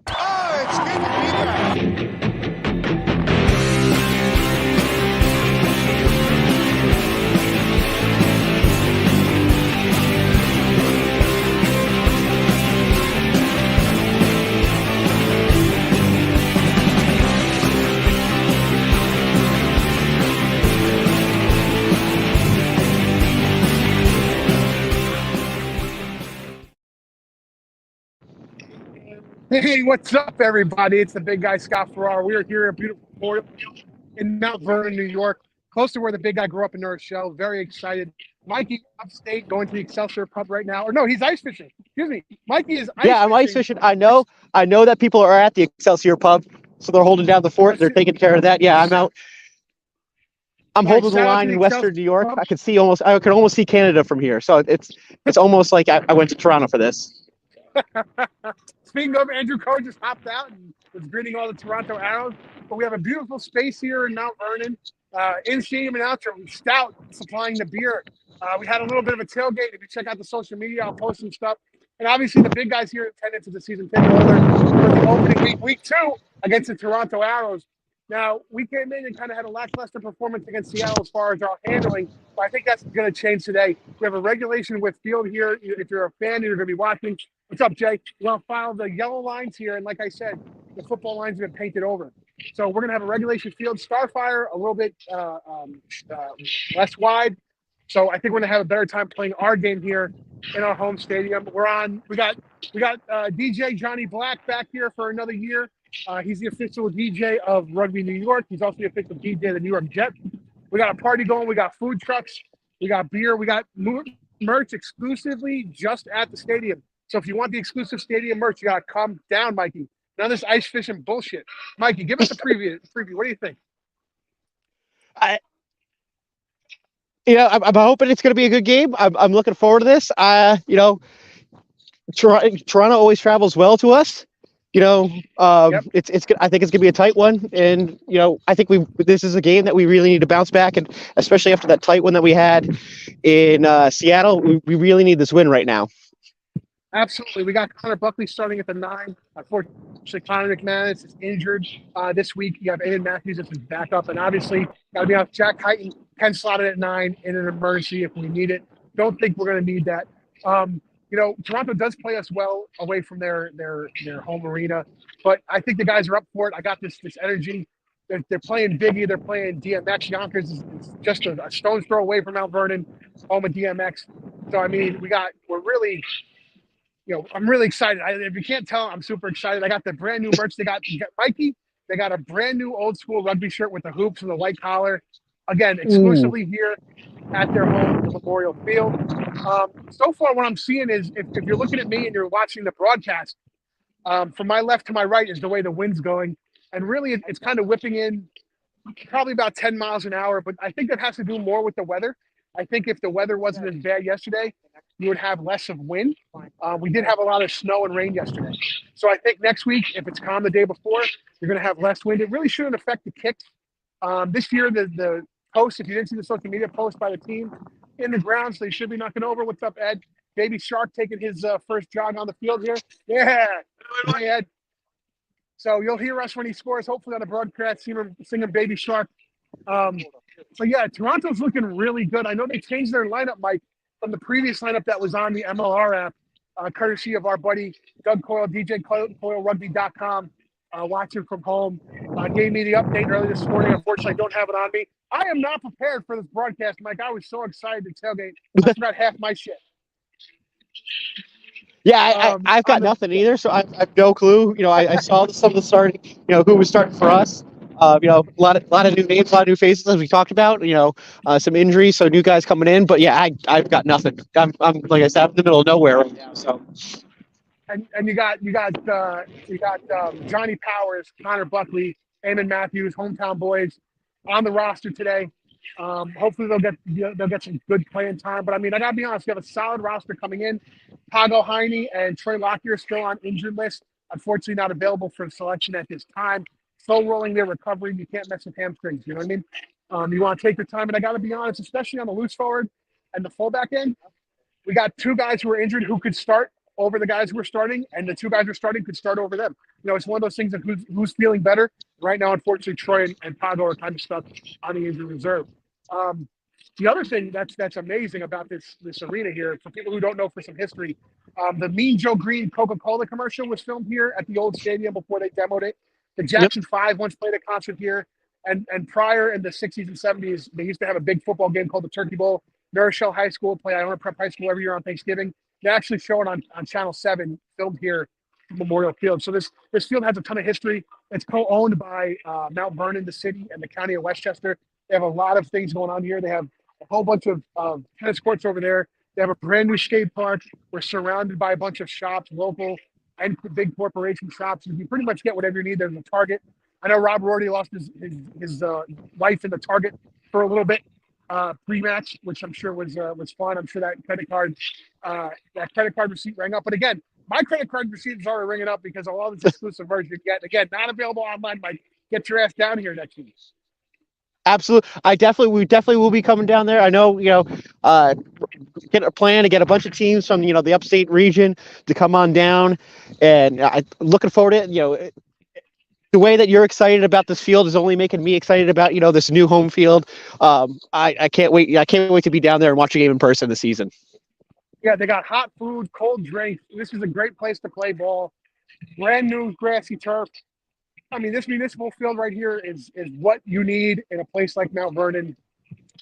Oh, it's good to be there. Hey, what's up, everybody? It's the big guy, Scott Farrar. We are here at beautiful Memorial Field in Mount Vernon, New York, close to where the big guy grew up in North Shell. Very excited. Mikey upstate going to the Excelsior pub right now. Or no, he's ice fishing. Excuse me. Mikey is ice Yeah, I'm ice fishing. I know that people are at the Excelsior pub, so they're holding down the fort. They're taking care of that. Yeah, I'm out. I'm Nice. holding the Shout out to line the in Western Excelsior New York. pub. I could almost see Canada from here. So it's almost like I went to Toronto for this. Speaking of, Andrew Coe just hopped out and was greeting all the Toronto Arrows. But we have a beautiful space here in Mount Vernon. In stadium announcer Stout supplying the beer. We had a little bit of a tailgate. If you check out the social media, I'll post some stuff. And obviously, the big guys here in attendance of the season ticket holder for the opening week 2 against the Toronto Arrows. Now, we came in and kind of had a lackluster performance against Seattle as far as our handling, but I think that's going to change today. We have a regulation with field here. If you're a fan, you're going to be watching. What's up, Jay? We'll follow the yellow lines here, and like I said, the football lines have been painted over. So we're going to have a regulation field, Starfire, a little bit less wide. So I think we're going to have a better time playing our game here in our home stadium. We got DJ Johnny Black back here for another year. He's the official DJ of Rugby New York. He's also the official DJ of the New York Jets. We got a party going. We got food trucks. We got beer. We got merch exclusively just at the stadium. So if you want the exclusive stadium merch, you got to come down, Mikey. None of this ice fishing bullshit. Mikey, give us a preview. What do you think? I'm hoping it's going to be a good game. I'm looking forward to this. Toronto always travels well to us. Yep. It's. I think it's gonna be a tight one, and I think this is a game that we really need to bounce back, and especially after that tight one that we had in Seattle, we really need this win right now. Absolutely, we got Connor Buckley starting at the 9. Unfortunately, Connor McManus is injured this week. You have Aiden Matthews as his backup, and obviously got to be off Jack Heighton. Ken slotted at 9 in an emergency if we need it. Don't think we're going to need that. Toronto does play us well away from their home arena, but I think the guys are up for it. I got this energy. They're playing Biggie. They're playing DMX. Yonkers is just a stone's throw away from Mount Vernon, home of DMX. So I mean, we're really, I'm really excited. If you can't tell, I'm super excited. I got the brand new merch. They got Mikey. They got a brand new old school rugby shirt with the hoops and the white collar. Again, exclusively here at their home, the Memorial Field. So far, what I'm seeing is if you're looking at me and you're watching the broadcast, from my left to my right is the way the wind's going. And really, it's kind of whipping in probably about 10 miles an hour. But I think that has to do more with the weather. I think if the weather wasn't as bad yesterday, you would have less of wind. We did have a lot of snow and rain yesterday. So I think next week, if it's calm the day before, you're going to have less wind. It really shouldn't affect the kicks. This year, the post, if you didn't see the social media post by the team in the grounds, they should be knocking over. What's up, Ed? Baby Shark taking his first jog on the field here. Yeah. Hey, Ed. So you'll hear us when he scores, hopefully on the broadcast, singing Baby Shark. So yeah, Toronto's looking really good. I know they changed their lineup, Mike, from the previous lineup that was on the MLR app, courtesy of our buddy Doug Coyle, DJCoyleRugby.com, watching from home. Gave me the update early this morning. Unfortunately, I don't have it on me. I am not prepared for this broadcast, Mike. I was so excited to tailgate. I forgot half my shit. Yeah, I've got nothing either, so I have no clue. I saw some of the starting, who was starting for us. A lot of new names, a lot of new faces, as we talked about. Some injuries, so new guys coming in. But yeah, I've got nothing. I'm like I said, I'm in the middle of nowhere right now. So. And you got Johnny Powers, Connor Buckley, Eamon Matthews, hometown boys, on the roster today. Hopefully they'll get some good playing time. But I mean, I gotta be honest, we have a solid roster coming in. Pago Heine and Troy Lockyer still on injured list. Unfortunately, not available for selection at this time. Slow rolling their recovery. You can't mess with hamstrings. You know what I mean? You want to take your time. And I gotta be honest, especially on the loose forward and the fullback end, we got 2 guys who are injured who could start over the guys who are starting, and the two guys who are starting could start over them. It's one of those things of who's feeling better. Right now, unfortunately, Troy and Pago are kind of stuck on the injured reserve. The other thing that's amazing about this arena here, for people who don't know, for some history, the Mean Joe Green Coca-Cola commercial was filmed here at the old stadium before they demoed it. The Jackson Five once played a concert here, and prior in the 60s and 70s, they used to have a big football game called the Turkey Bowl. Marischal High School play Iona Prep High School every year on Thanksgiving. They actually show it on Channel 7, filmed here at Memorial Field. So this field has a ton of history. It's co-owned by Mount Vernon, the city, and the county of Westchester. They have a lot of things going on here. They have a whole bunch of tennis courts over there. They have a brand new skate park. We're surrounded by a bunch of shops, local and big corporation shops. You pretty much get whatever you need. There's a Target. I know Rob already lost his wife in the Target for a little bit pre-match, which I'm sure was fun. I'm sure that credit card receipt rang up. But again, my credit card receipt is already ringing up because of all this exclusive version you get. Again, not available online. Mike, get your ass down here next week. Absolutely. We definitely will be coming down there. I know, get a plan to get a bunch of teams from, the upstate region to come on down, and I'm looking forward to it. The way that you're excited about this field is only making me excited about, this new home field. I can't wait. I can't wait to be down there and watch a game in person this season. Yeah, they got hot food, cold drinks. This is a great place to play ball. Brand new grassy turf. I mean, this municipal field right here is what you need in a place like Mount Vernon.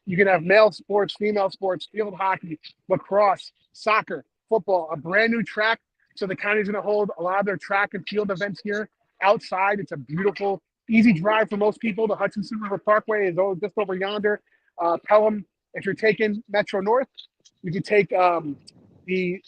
You can have male sports, female sports, field hockey, lacrosse, soccer, football, a brand new track. So the county's going to hold a lot of their track and field events here outside. It's a beautiful, easy drive for most people. The Hutchinson River Parkway is just over yonder. Pelham, if you're taking Metro North, you can take the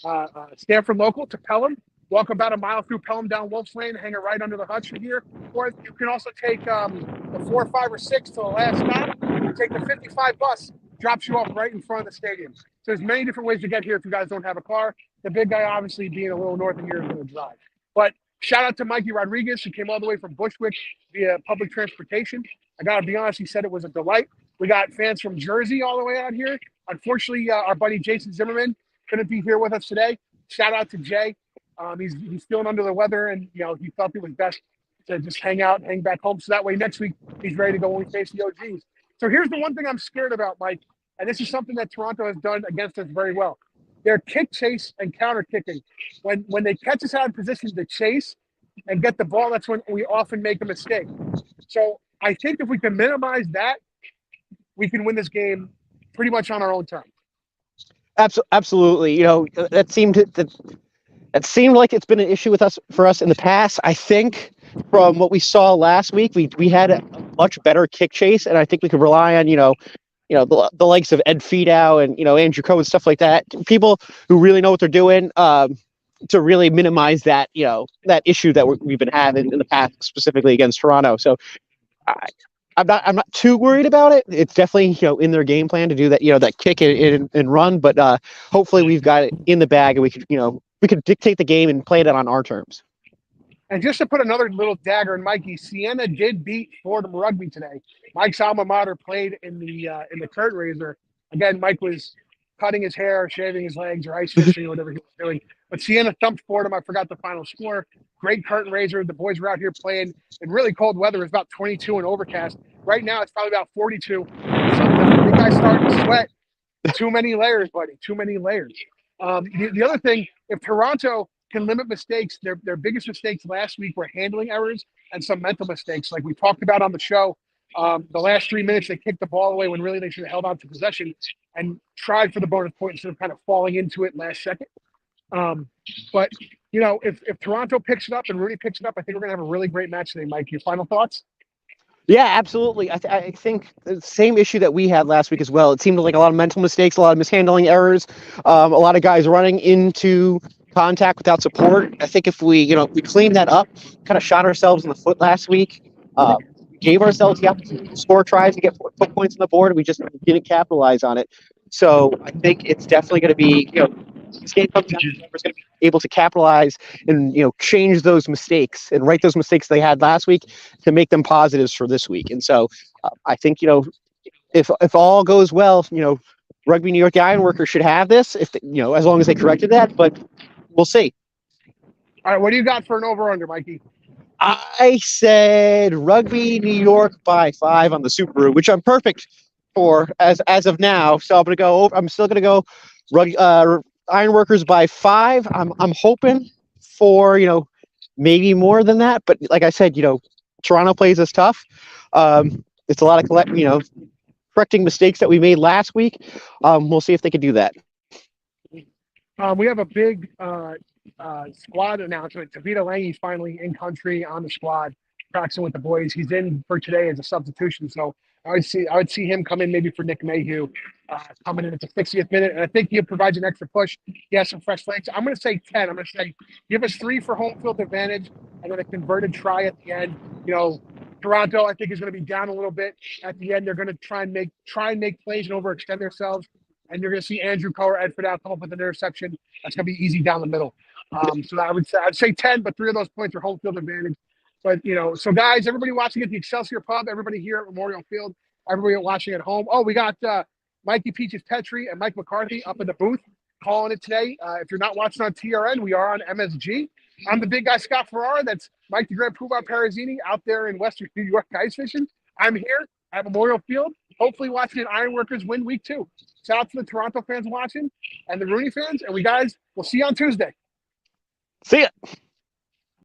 Stanford Local to Pelham. Walk about a mile through Pelham down Wolf's Lane, hang it right under the Hutch here. Or you can also take the 4, 5, or 6 to the last stop. You take the 55 bus, drops you off right in front of the stadium. So there's many different ways to get here if you guys don't have a car. The big guy, obviously, being a little north of here, is going to drive. But shout out to Mikey Rodriguez, who came all the way from Bushwick via public transportation. I got to be honest, he said it was a delight. We got fans from Jersey all the way out here. Unfortunately, our buddy Jason Zimmerman couldn't be here with us today. Shout out to Jay. He's feeling under the weather, and he felt it was best to just hang out, hang back home. So that way next week he's ready to go when we face the OGs. So here's the one thing I'm scared about, Mike, and this is something that Toronto has done against us very well. Their kick chase and counter kicking. When they catch us out in position to chase and get the ball, that's when we often make a mistake. So I think if we can minimize that, we can win this game pretty much on our own terms. Absolutely. It seemed like it's been an issue for us in the past. I think from what we saw last week, we had a much better kick chase, and I think we could rely on the likes of Ed Fidow and Andrew Cohen, stuff like that. People who really know what they're doing to really minimize that that issue that we've been having in the past, specifically against Toronto. So I'm not too worried about it. It's definitely in their game plan to do that that kick and run, but hopefully we've got it in the bag and we could dictate the game and play it on our terms. And just to put another little dagger in Mikey, Siena did beat Fordham Rugby today. Mike's alma mater played in the curtain raiser. Again, Mike was cutting his hair, shaving his legs, or ice fishing, or whatever he was doing. But Siena thumped Fordham. I forgot the final score. Great curtain raiser. The boys were out here playing in really cold weather. It's about 22 and overcast. Right now, it's probably about 42. I think I started to sweat. Too many layers, buddy. Too many layers. The other thing, if Toronto can limit mistakes, their biggest mistakes last week were handling errors and some mental mistakes, like we talked about on the show. The last 3 minutes, they kicked the ball away when really they should have held on to possession and tried for the bonus point instead of kind of falling into it last second. But if Toronto picks it up and Rudy picks it up, I think we're going to have a really great match today, Mike. Your final thoughts? Yeah, absolutely. I think the same issue that we had last week as well. It seemed like a lot of mental mistakes, a lot of mishandling errors, a lot of guys running into contact without support. I think if we cleaned that up, kind of shot ourselves in the foot last week, gave ourselves the opportunity to score tries and put points on the board, and we just didn't capitalize on it. So I think it's definitely going to be, this game comes down to whoever's going to be able to capitalize and, change those mistakes and right those mistakes they had last week to make them positives for this week. And so I think, if all goes well, Rugby New York, the Ironworkers should have this, as long as they corrected that, but we'll see. All right, what do you got for an over/under, Mikey? I said Rugby New York by 5 on the Subaru, which I'm perfect for as of now. So I'm gonna go over. I'm still gonna go Ironworkers by 5. I'm hoping for maybe more than that, but like I said, Toronto plays us tough. It's a lot of correcting mistakes that we made last week. We'll see if they can do that. We have a big squad announcement. Tavita Lange's finally in country on the squad, practicing with the boys. He's in for today as a substitution, so I would see him come in maybe for Nick Mayhew, coming in at the 60th minute, and I think he provides an extra push. He has some fresh legs. I'm going to say 10. I'm going to say give us 3 for home field advantage, and then a converted try at the end. Toronto, I think, is going to be down a little bit at the end. They're going to try and make plays and overextend themselves. And you're going to see Andrew Coe or Ed Fidel come up with an interception. That's going to be easy down the middle. So I'd say 10, but 3 of those points are home field advantage. But so guys, everybody watching at the Excelsior Pub, everybody here at Memorial Field, everybody watching at home. Oh, we got Mikey Peaches Petrie and Mike McCarthy up in the booth calling it today. If you're not watching on TRN, we are on MSG. I'm the big guy Scott Ferrara. That's Mike the Grand Poobah Parazzini out there in Western New York ice fishing. I'm here at Memorial Field, hopefully watching an Ironworkers win week 2. Shout out to the Toronto fans watching and the Rooney fans. And we'll see you on Tuesday. See ya.